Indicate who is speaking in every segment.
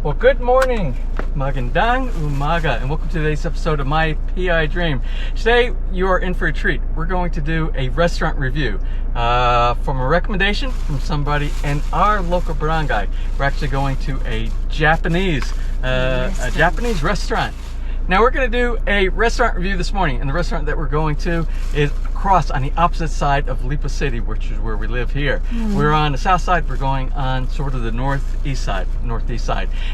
Speaker 1: Well, good morning, magandang umaga, and welcome to today's episode of My PI Dream. Today, you are in for a treat. We're going to do a restaurant review from a recommendation from somebody in our local barangay. We're actually going to a Japanese restaurant. Now, we're going to do a restaurant review this morning, and the restaurant that we're going to is across on the opposite side of Lipa City, which is where we live here. We're on the south side, we're going on sort of the northeast side.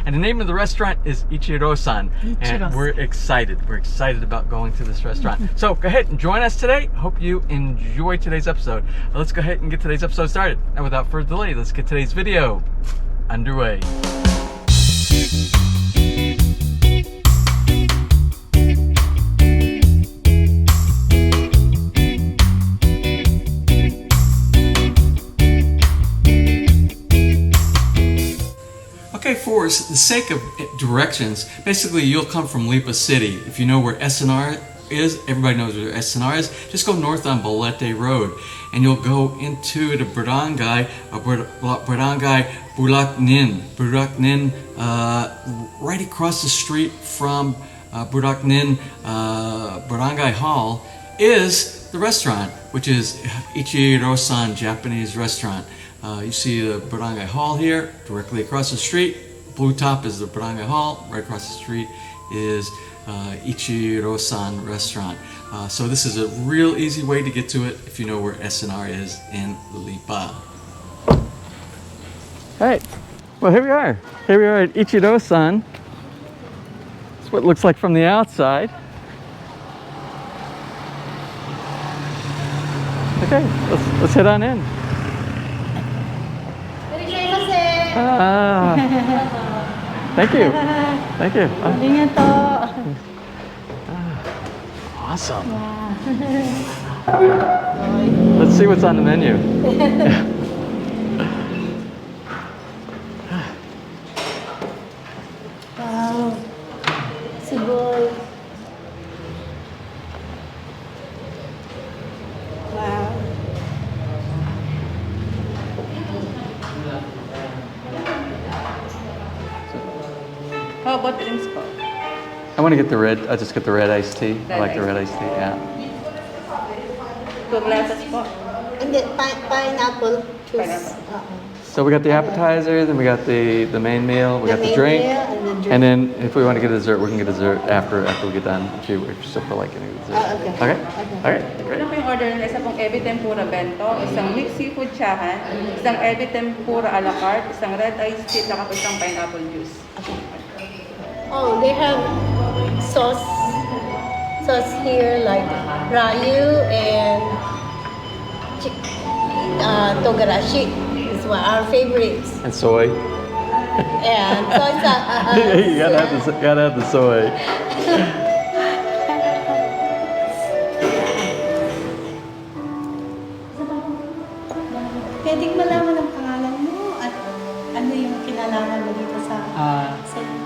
Speaker 1: And the name of the restaurant is Ichiro-san, and we're excited. We're excited about going to this restaurant. So go ahead and join us today. Hope you enjoy today's episode. Let's go ahead and get today's episode started. And without further delay, let's get today's video underway. Okay, for the sake of directions, basically you'll come from Lipa City. If you know where SNR is, everybody knows where SNR is, just go north on Bolete Road and you'll go into the Brgy Bulacnin, right across the street from Bulacnin Barangay Hall is the restaurant, which is Ichirosan Japanese Restaurant. You see the Barangay Hall here, directly across the street. Blue top is the Barangay Hall. Right across the street is Ichiro-san Restaurant. So this is a real easy way to get to it if you know where SNR is in Lipa. Alright, well here we are. Here we are at Ichiro-san. That's what it looks like from the outside. Okay, let's head on in. Thank you. Thank you. Awesome. Let's see what's on the menu.
Speaker 2: Wow. Swivel. Wow.
Speaker 3: How about drinks po?
Speaker 1: I want to get the red. I just get the red iced tea. I like the red iced tea. Yeah.
Speaker 3: 2 glasses po.
Speaker 2: And then pineapple juice.
Speaker 3: Pineapple.
Speaker 1: So we got the appetizer, then we got the main meal, we got the
Speaker 2: main
Speaker 1: drink,
Speaker 2: meal and the drink.
Speaker 1: and then if we want to get a dessert, we can get dessert after we get done. If you still feel like getting a dessert.
Speaker 2: Okay.
Speaker 1: Okay. All right. Great.
Speaker 3: Ano po yung order nila? Isa pong ebi tempura bento, isang mixed seafood chahan, isang ebi tempura a la carte, isang red iced tea, saka po isang pineapple juice.
Speaker 2: Oh, they have sauce here like rayu and togarashi is one our favorites.
Speaker 1: And soy.
Speaker 2: And soy sauce.
Speaker 1: You gotta have the soy.
Speaker 2: Pwedeng malaman ang pangalan mo at ano yung kinalaman mo dito sa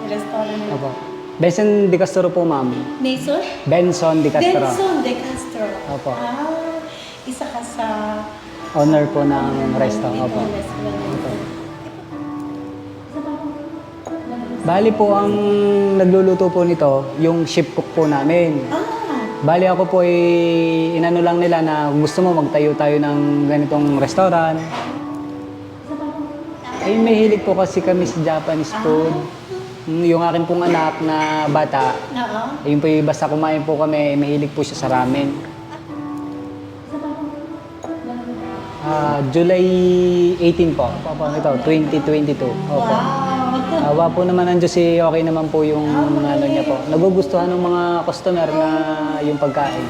Speaker 2: restaurant mo?
Speaker 4: Opo. Benson de Castro po, ma'am.
Speaker 2: Mason?
Speaker 4: Benson de Castro.
Speaker 2: Benson de Castro.
Speaker 4: Opo.
Speaker 2: Isa ka sa
Speaker 4: Owner po ng restaurant. Opo.
Speaker 2: PWS Weather.
Speaker 4: Bali po ang nagluluto po nito, yung chef cook po namin. Bali ako po inano lang nila na gusto mo magtayo tayo ng ganitong restaurant. Ay may hilig po kasi kami sa Japanese food. Yung akin pong anak na bata, yun po basta kumain po kami, mahilig po siya sa ramen. July 18 po. Opo, ito, 2022. Opo. Awa po naman ang Diyos, okay naman po yung ano niya po. Nagugustuhan ng mga customer na yung pagkain.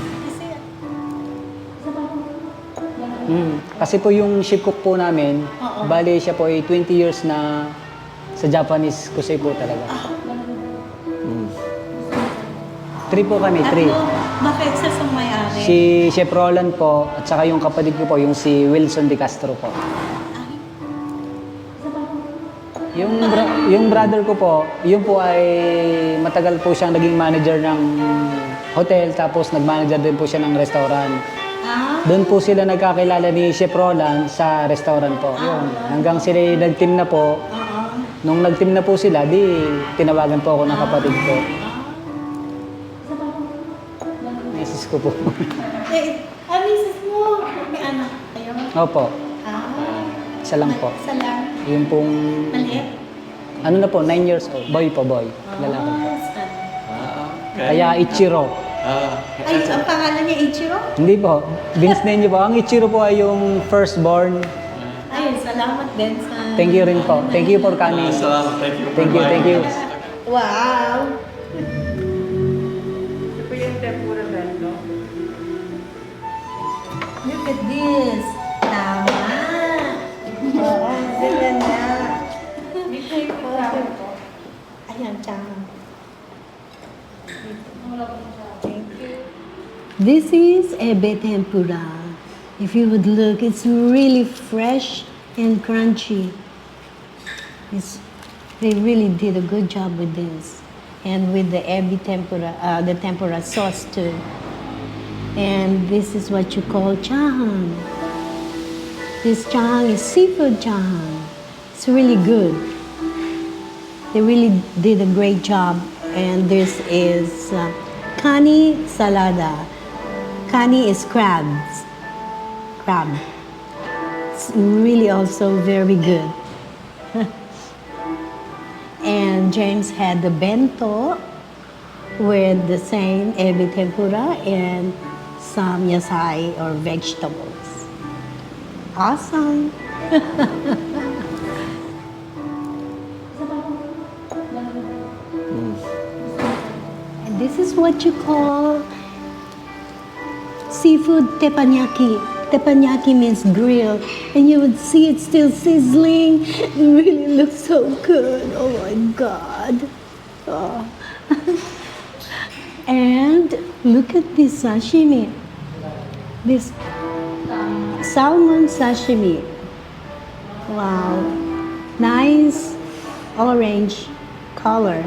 Speaker 4: Kasi po yung chef cook po namin, bali siya po ay 20 years na sa Japanese kusay po talaga. 3 po kami, 3.
Speaker 2: Bakit sa may-ari?
Speaker 4: Si Chef Roland po, at saka yung kapatid ko po, yung si Wilson de Castro po. Yung brother ko po, yun po ay matagal po siyang naging manager ng hotel, tapos nag-manager din po siya ng restaurant. Doon po sila nagkakilala ni Chef Roland sa restaurant po. Yun. Hanggang sila nag-team na po. Nung nagtim na po sila, di tinawagan po ako ng kapatid ko. Misis ko po.
Speaker 2: Misis mo, may anak kayo?
Speaker 4: Opo, isa lang po.
Speaker 2: Isa lang.
Speaker 4: Yung pong,
Speaker 2: Maliit?
Speaker 4: ano na po, 9 years old. Boy po, boy. Lalaki po.
Speaker 2: Son.
Speaker 4: Kaya Ichiro.
Speaker 2: Ay, ang pangalan niya Ichiro?
Speaker 4: Hindi po, binisname niyo po. Ang Ichiro po ay yung firstborn.
Speaker 2: Ay, salamat din sa...
Speaker 4: Thank you rin po. Thank you for coming.
Speaker 1: Salamat. Thank you.
Speaker 4: Thank you, thank you.
Speaker 2: Wow!
Speaker 3: Ito po yung tempura bento.
Speaker 2: Look at this. Tama. Oo, ganyan na.
Speaker 3: May shape po sa po.
Speaker 2: Ayan, tama. Thank you. This is ebe tempura. If you would look, it's really fresh and crunchy. They really did a good job with this. And with the ebi tempura, the tempura sauce too. And this is what you call chahang. This chahang is seafood chahang. It's really good. They really did a great job. And this is kani salada. Kani is crabs. Crab. It's really also very good. And James had the bento with the same ebi tempura and some yasai or vegetables. Awesome. And this is what you call seafood teppanyaki. Teppanyaki means grill, and you would see it still sizzling. It really looks so good. Oh my God. Oh. And look at this sashimi. This salmon sashimi. Wow. Nice orange color.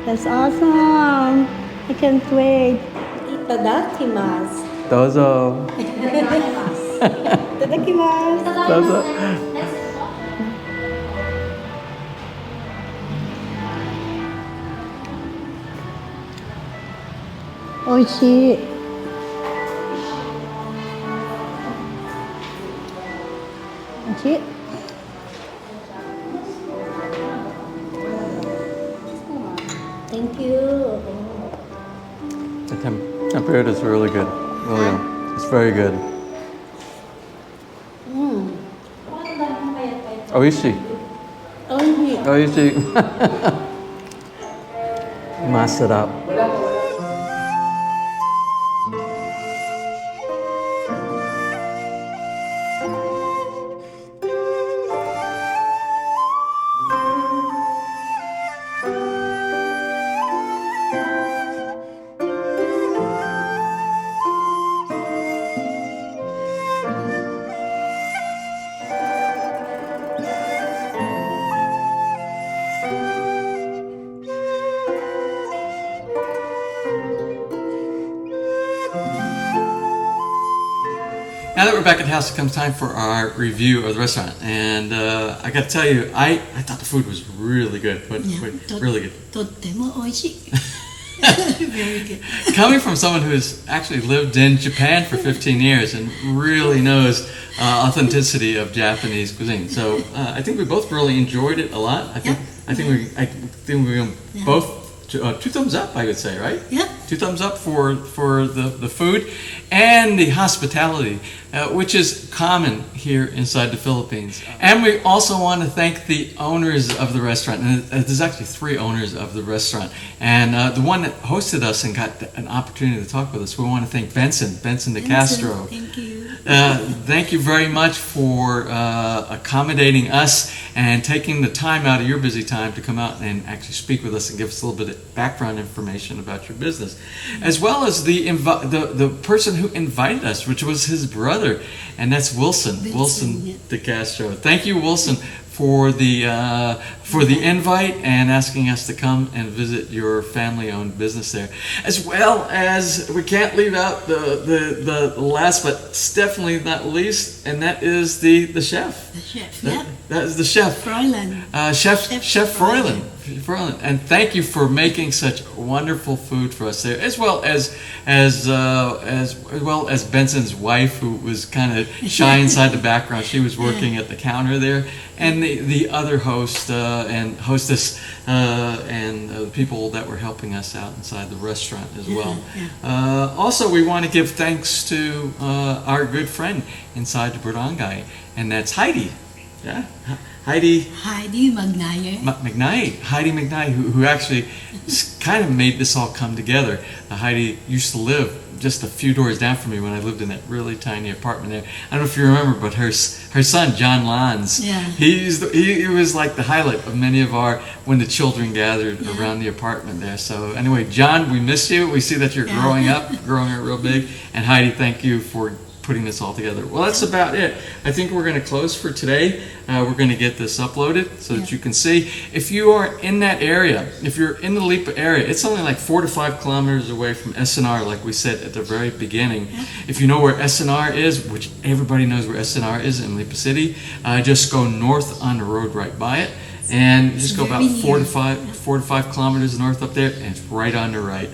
Speaker 2: That's awesome. I can't wait. Itadakimasu.
Speaker 4: どうぞ。
Speaker 2: Itadakimasu.
Speaker 4: どうぞ。
Speaker 2: おいしい。おいしい。Thank you.
Speaker 1: The tempura is really good. Really, it's very good. Oishi.
Speaker 2: おいしい。
Speaker 1: Oishi. Masarap. Now that we're back at the house, it comes time for our review of the restaurant. And I got to tell you, I thought the food was really good. Really good.
Speaker 2: とってもおいしい。Very good.
Speaker 1: Coming from someone who's actually lived in Japan for 15 years and really knows authenticity of Japanese cuisine. So I think we both really enjoyed it a lot. I think we both two thumbs up, I would say, right?
Speaker 2: Yeah.
Speaker 1: 2 thumbs up for the food and the hospitality, which is common here inside the Philippines. And we also want to thank the owners of the restaurant. And there's actually 3 owners of the restaurant. And the one that hosted us and got an opportunity to talk with us, we want to thank Benson De Castro.
Speaker 2: Thank you.
Speaker 1: Thank you very much for accommodating us and taking the time out of your busy time to come out and actually speak with us and give us a little bit of background information about your business, as well as the person who invited us, which was his brother, and that's Wilson De Castro. Thank you, Wilson, for the invite and asking us to come and visit your family-owned business there, as well as we can't leave out the last but definitely not least, and that is the chef.
Speaker 2: The chef,
Speaker 1: The-
Speaker 2: yeah.
Speaker 1: That is the chef.
Speaker 2: Fräulein.
Speaker 1: Chef Fräulein. And thank you for making such wonderful food for us there, as well as Benson's wife, who was kind of shy inside the background. She was working at the counter there, and the other host and hostess and the people that were helping us out inside the restaurant as well. Also, we want to give thanks to our good friend inside the barangay, and that's Heidi. Yeah, Heidi McKnight, who actually kind of made this all come together. Heidi used to live just a few doors down from me when I lived in that really tiny apartment there. I don't know if you remember, but her son John Lons, he was like the highlight of many of when the children gathered around the apartment there. So anyway, John, we miss you. We see that you're growing up real big. And Heidi, thank you for putting this all together. Well, that's about it. I think we're going to close for today. We're going to get this uploaded so that you can see. If you are in that area, if you're in the Lipa area, it's only like 4 to 5 kilometers away from SNR, like we said at the very beginning. If you know where SNR is, which everybody knows where SNR is in Lipa City, just go north on the road right by it, and just go about 4 to 5 kilometers north up there, and it's right on the right.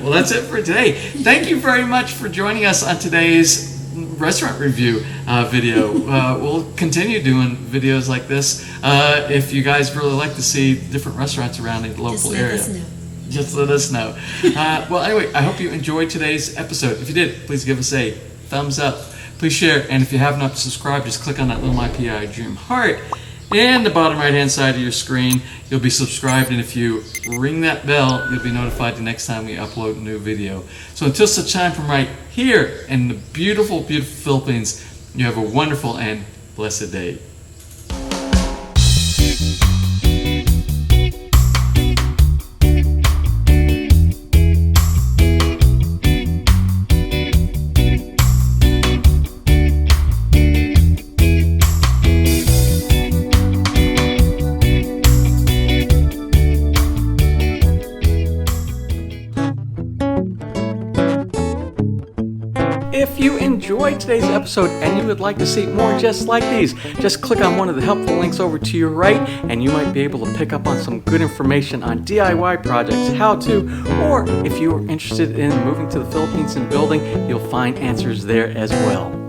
Speaker 1: Well, that's it for today. Thank you very much for joining us on today's restaurant review video. We'll continue doing videos like this if you guys really like to see different restaurants around the local area. Just let us know. Well, anyway, I hope you enjoyed today's episode. If you did, please give us a thumbs up. Please share, and if you have not subscribed, just click on that little MPID Dream heart in the bottom right hand side of your screen. You'll be subscribed, and if you ring that bell, you'll be notified the next time we upload a new video. So until such time, from right here in the beautiful, beautiful Philippines, you have a wonderful and blessed day. If you enjoyed today's episode and you would like to see more just like these, just click on one of the helpful links over to your right, and you might be able to pick up on some good information on DIY projects, how to, or if you are interested in moving to the Philippines and building, you'll find answers there as well.